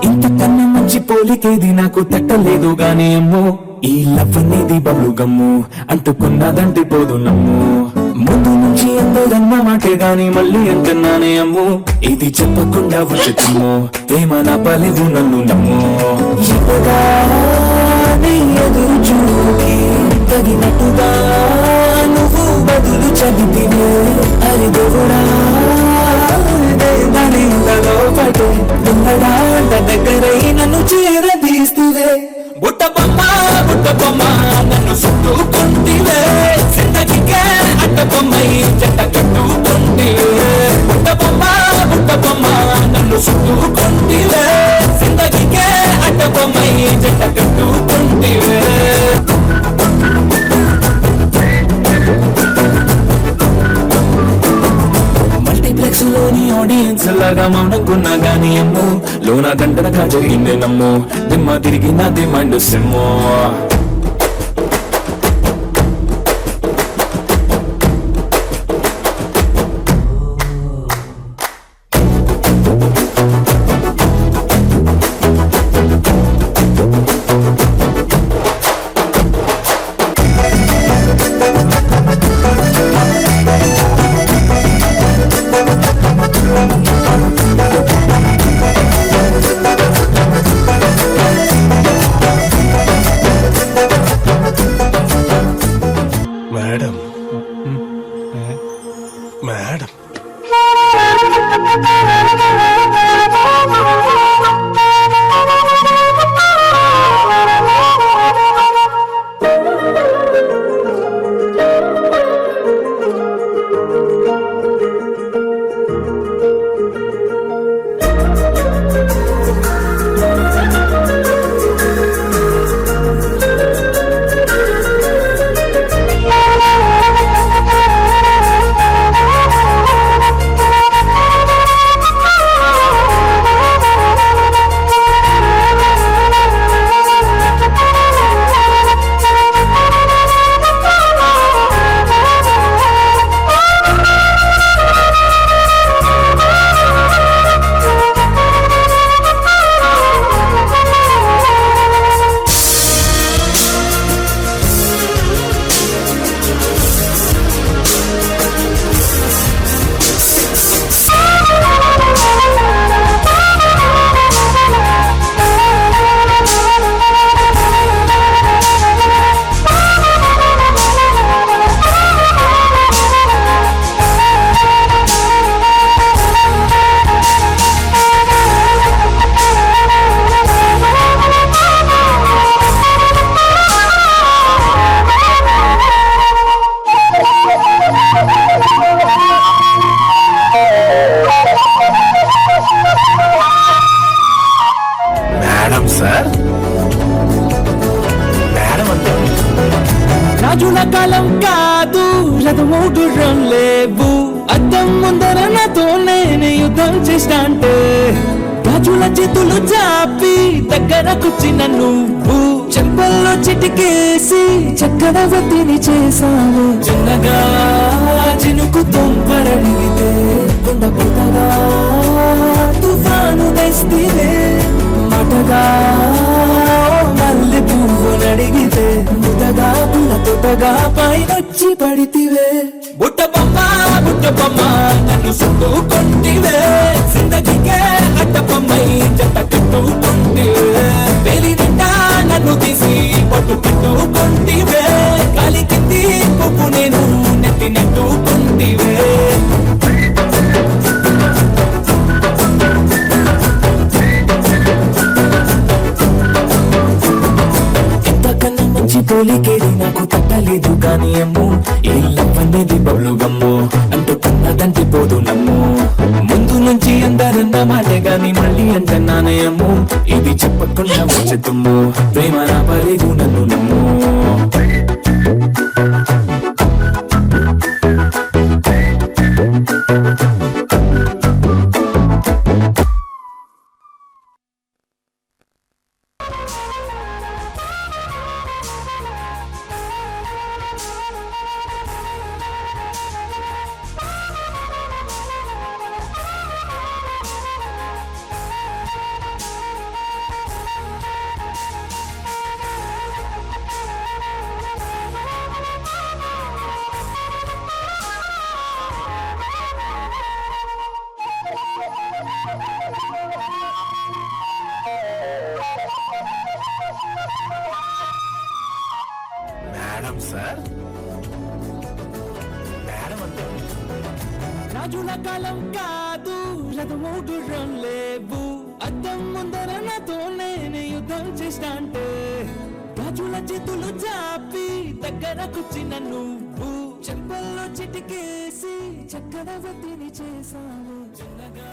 ఇంతకన్నా మంచి పోలికేది నాకు తట్టలేదు గానీ అమ్మో, ఈ లవ్ అనేది బబ్లు గమ్ము అంటుకున్నదంటే పోదు నమ్ము. ముందు నుంచి అందరన్న మాటే గాని మళ్ళీ అంటున్నానే అమ్ము, ఇది చెప్పకుండా వచ్చుము ప్రేమ నా పలేవు నన్ను నమ్ము. ఎదురు చూకి తగినట్టుగా నువ్వు బదులు చదివినే అది దేవుడా పడే ఉన్నడాంట దగ్గరై నన్ను చేరదీస్తువే. బుట్ట బొమ్మ నన్ను చుట్టుకుంటివే, జిందగీకే అట్ట బొమ్మై జట్ట కట్టుకుంటివే. బుట్ట బొమ్మ నన్ను చుట్టుకుంటివే, జిందగీకే అట్ట బొమ్మై జట్ట కట్టుకుంటివే. మల్టీప్లెక్స్ లోని ఆడియన్స్ లాగా మౌనంకున్నా గానీ అమ్మో, లోన గంటనగా జరిగిందే నమ్ము, దిమ్మ తిరిగి నా దిమ్మండు సిమ్ము. మేడం మేడం సార్ మేడం అంటే రాజుల కాలం కాదు, రథమోగుర్రం లేవు, అద్దం ముందర నాతో నేను యుద్ధం చేస్తా అంటే రాజుల చేతులు చాపి దగ్గర కూర్చిన నువ్వు చెంపల్లో చిటికేసి చక్కన వత్తిని చేసావు. చిన్నగా చినుకు తుంపరడిగితే ఉండబోతగా తుఫాను తెస్తే మాటగా మల్లె పువ్వు నడిగితే ముదగా పుల్ల తొటగా పైనొచ్చి పడితివే. బుట్ట బొమ్మ నన్ను చుట్టుకుంటివే, జిందగీకే అట్ట బొమ్మై జట్ట కట్టుకుంటివే. వేలి నిండా నన్ను తీసి పట్టు పెట్టుకుంటివే, కాలి కింది పువ్వు నేను నెత్తి నెట్టుకుంటివే. పోలికేది నాకు తట్టలేదు కానీ అమ్ము, ఈ లవ్ అనేది బబ్లు గమ్ము అంటుకున్నదంటే పోదు నమ్ము. ముందు నుంచి అందరన్న మాటే గాని మళ్ళీ అంటున్నానే అమ్ము, ఇది చెప్పకుండా వచ్చుము ప్రేమ నా పలేవు నన్ను నమ్ము. మేడం సార్ మేడం అంటే రాజుల కాలం కాదు రథమూడురం లేవు అద్దం ముందర నాతో నేను యుద్ధం చేస్తా అంటే రాజుల చేతులు చాపి దగ్గరకొచ్చిన నువ్వు చెంపల్లో చిటికేసి చక్కర వద్దిని చేసావు చిన్నగా